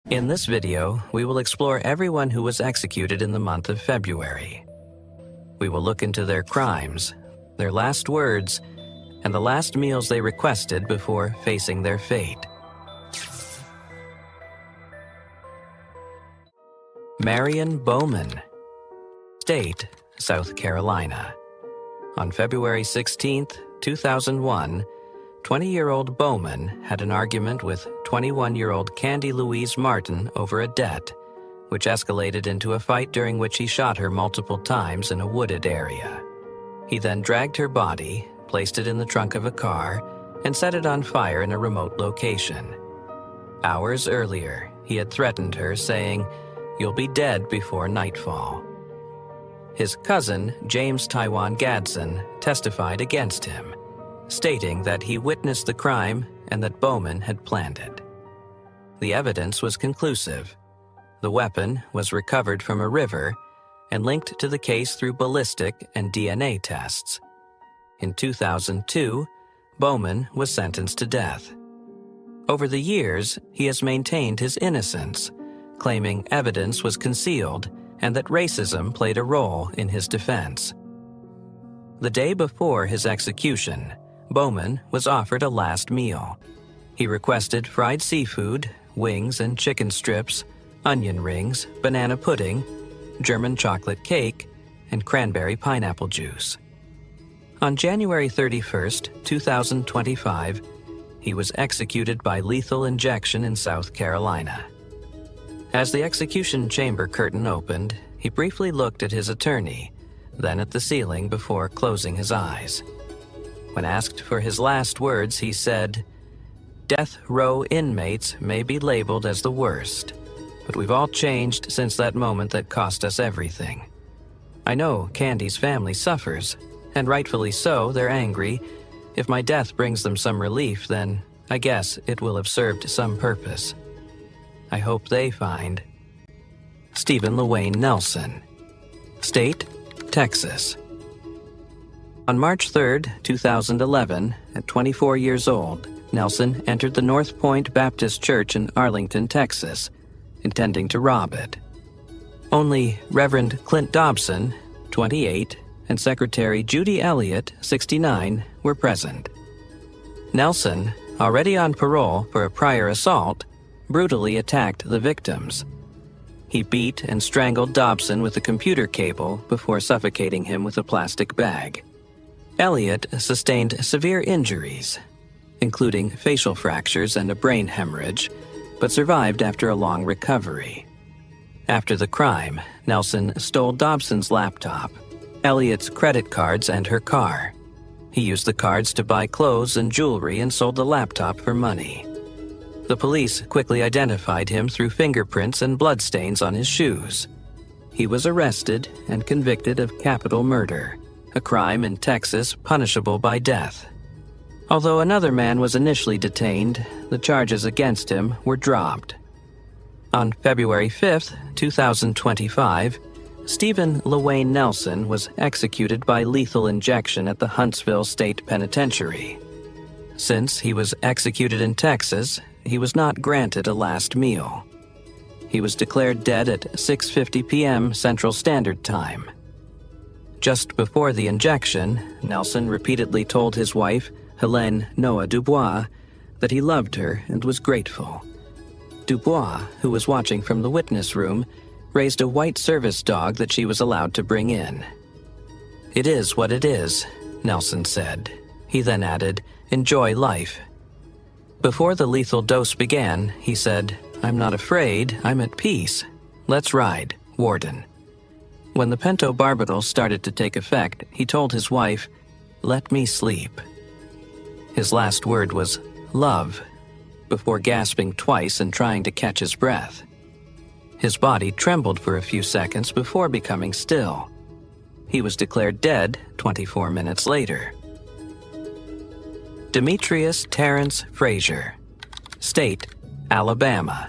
In this video, we will explore everyone who was executed in the month of February. We will look into their crimes, their last words, and the last meals they requested before facing their fate. Marion Bowman, State, South Carolina. On February 16, 2001, 20-year-old Bowman had an argument with 21-year-old Candy Louise Martin over a debt, which escalated into a fight during which he shot her multiple times in a wooded area. He then dragged her body, placed it in the trunk of a car, and set it on fire in a remote location. Hours earlier, he had threatened her, saying, "You'll be dead before nightfall." His cousin, James Taiwan Gadsden, testified against him, stating that he witnessed the crime and that Bowman had planned it. The evidence was conclusive. The weapon was recovered from a river and linked to the case through ballistic and DNA tests. In 2002, Bowman was sentenced to death. Over the years, he has maintained his innocence, claiming evidence was concealed and that racism played a role in his defense. The day before his execution, Bowman was offered a last meal. He requested fried seafood, wings and chicken strips, onion rings, banana pudding, German chocolate cake, and cranberry pineapple juice. On January 31, 2025, he was executed by lethal injection in South Carolina. As the execution chamber curtain opened, he briefly looked at his attorney, then at the ceiling before closing his eyes. When asked for his last words, he said, "Death row inmates may be labeled as the worst, but we've all changed since that moment that cost us everything. I know Candy's family suffers, and rightfully so, they're angry. If my death brings them some relief, then I guess it will have served some purpose. I hope they find." Stephen LaWayne Nelson, State, Texas. On March 3, 2011, at 24 years old, Nelson entered the North Point Baptist Church in Arlington, Texas, intending to rob it. Only Reverend Clint Dobson, 28, and Secretary Judy Elliott, 69, were present. Nelson, already on parole for a prior assault, brutally attacked the victims. He beat and strangled Dobson with a computer cable before suffocating him with a plastic bag. Elliott sustained severe injuries, including facial fractures and a brain hemorrhage, but survived after a long recovery. After the crime, Nelson stole Dobson's laptop, Elliott's credit cards, and her car. He used the cards to buy clothes and jewelry and sold the laptop for money. The police quickly identified him through fingerprints and bloodstains on his shoes. He was arrested and convicted of capital murder, a crime in Texas punishable by death. Although another man was initially detained, the charges against him were dropped. On February 5, 2025, Stephen LaWayne Nelson was executed by lethal injection at the Huntsville State Penitentiary. Since he was executed in Texas, he was not granted a last meal. He was declared dead at 6:50 p.m. Central Standard Time. Just before the injection, Nelson repeatedly told his wife, Helene Noah Dubois, that he loved her and was grateful. Dubois, who was watching from the witness room, raised a white service dog that she was allowed to bring in. "It is what it is," Nelson said. He then added, "Enjoy life." Before the lethal dose began, he said, "I'm not afraid, I'm at peace. Let's ride, Warden." When the pentobarbital started to take effect, he told his wife, "Let me sleep." His last word was, "love," before gasping twice and trying to catch his breath. His body trembled for a few seconds before becoming still. He was declared dead 24 minutes later. Demetrius Terrence Frazier, State, Alabama.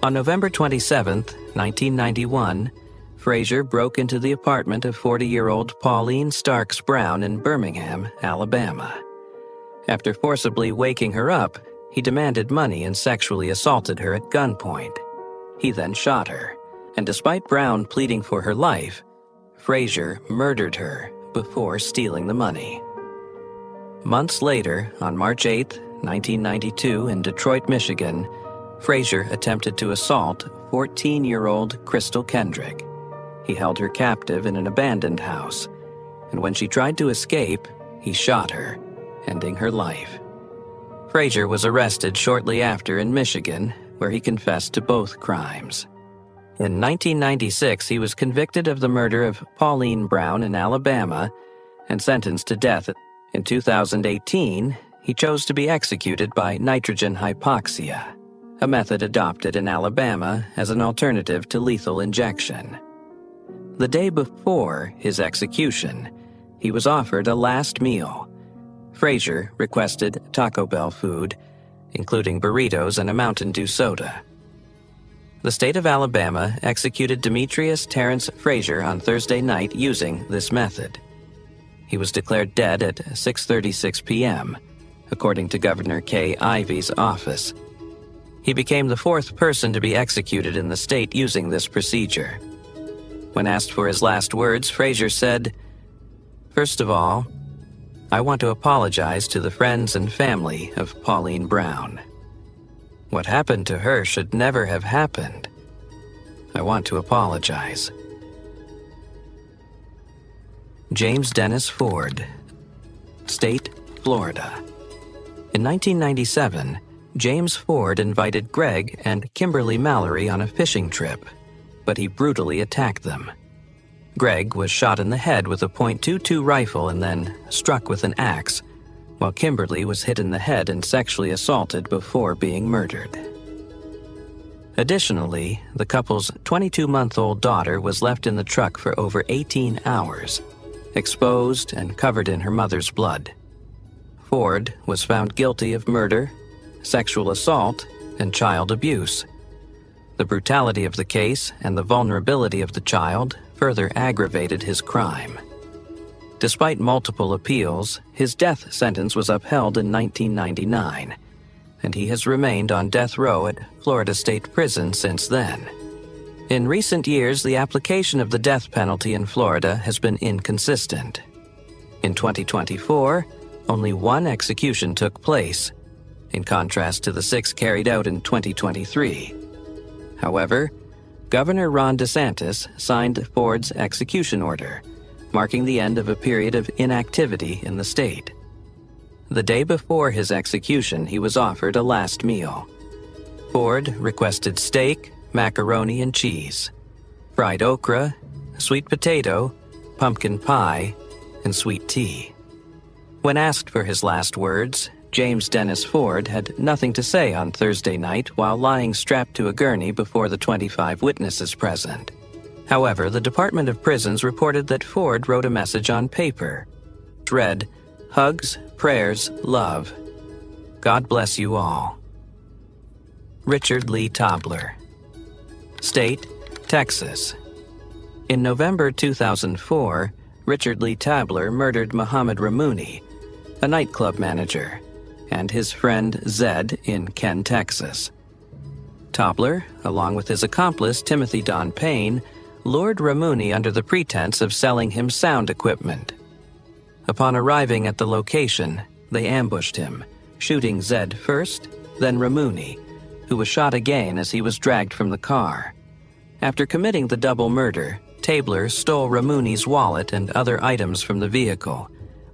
On November 27, 1991, Frazier broke into the apartment of 40-year-old Pauline Starks Brown in Birmingham, Alabama. After forcibly waking her up, he demanded money and sexually assaulted her at gunpoint. He then shot her, and despite Brown pleading for her life, Frazier murdered her before stealing the money. Months later, on March 8, 1992, in Detroit, Michigan, Frazier attempted to assault 14-year-old Crystal Kendrick. He held her captive in an abandoned house, and when she tried to escape, he shot her, ending her life. Frazier was arrested shortly after in Michigan, where he confessed to both crimes. In 1996, he was convicted of the murder of Pauline Brown in Alabama and sentenced to death. In 2018, he chose to be executed by nitrogen hypoxia, a method adopted in Alabama as an alternative to lethal injection. The day before his execution, he was offered a last meal. Frazier requested Taco Bell food, including burritos and a Mountain Dew soda. The state of Alabama executed Demetrius Terrence Frazier on Thursday night using this method. He was declared dead at 6:36 p.m., according to Governor Kay Ivey's office. He became the fourth person to be executed in the state using this procedure. When asked for his last words, Frazier said, "First of all, I want to apologize to the friends and family of Pauline Brown. What happened to her should never have happened. I want to apologize." James Dennis Ford, State, Florida. In 1997, James Ford invited Greg and Kimberly Mallory on a fishing trip, but he brutally attacked them. Greg was shot in the head with a .22 rifle and then struck with an axe, while Kimberly was hit in the head and sexually assaulted before being murdered. Additionally, the couple's 22-month-old daughter was left in the truck for over 18 hours, exposed and covered in her mother's blood. Ford was found guilty of murder, sexual assault, and child abuse. The brutality of the case and the vulnerability of the child further aggravated his crime. Despite multiple appeals, his death sentence was upheld in 1999, and he has remained on death row at Florida State Prison since then. In recent years, the application of the death penalty in Florida has been inconsistent. In 2024, only one execution took place, in contrast to the 6 carried out in 2023. However, Governor Ron DeSantis signed Ford's execution order, marking the end of a period of inactivity in the state. The day before his execution, he was offered a last meal. Ford requested steak, macaroni and cheese, fried okra, sweet potato, pumpkin pie, and sweet tea. When asked for his last words, James Dennis Ford had nothing to say on Thursday night while lying strapped to a gurney before the 25 witnesses present. However, the Department of Prisons reported that Ford wrote a message on paper. It read, "Hugs, prayers, love. God bless you all." Richard Lee Tobler, State, Texas. In November 2004, Richard Lee Tobler murdered Muhammad Ramouni, a nightclub manager, and his friend Zed in Ken, Texas. Tobler, along with his accomplice Timothy Don Payne, lured Ramouni under the pretense of selling him sound equipment. Upon arriving at the location, they ambushed him, shooting Zed first, then Ramouni, who was shot again as he was dragged from the car. After committing the double murder, Tobler stole Ramouni's wallet and other items from the vehicle,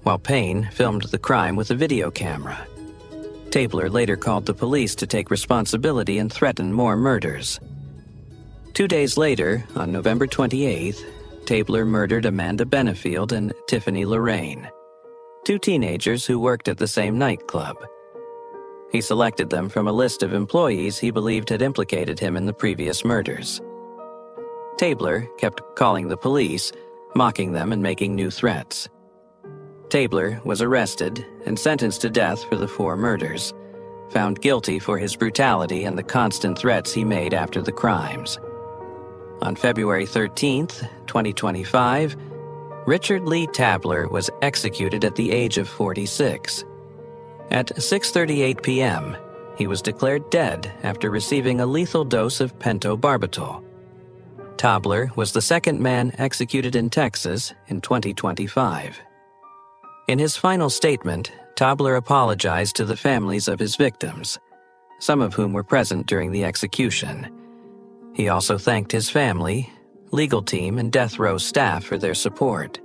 while Payne filmed the crime with a video camera. Tobler later called the police to take responsibility and threaten more murders. 2 days later, on November 28th, Tobler murdered Amanda Benefield and Tiffany Lorraine, 2 teenagers who worked at the same nightclub. He selected them from a list of employees he believed had implicated him in the previous murders. Tobler kept calling the police, mocking them and making new threats. Tobler was arrested and sentenced to death for the 4 murders, found guilty for his brutality and the constant threats he made after the crimes. On February 13th, 2025, Richard Lee Tobler was executed at the age of 46. At 6:38 p.m., he was declared dead after receiving a lethal dose of pentobarbital. Tobler was the second man executed in Texas in 2025. In his final statement, Tobler apologized to the families of his victims, some of whom were present during the execution. He also thanked his family, legal team, and death row staff for their support.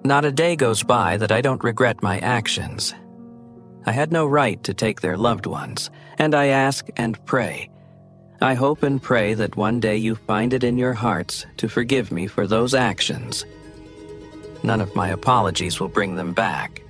Not a day goes by that I don't regret my actions. I had no right to take their loved ones, and I ask and pray. I hope and pray that one day you find it in your hearts to forgive me for those actions. None of my apologies will bring them back.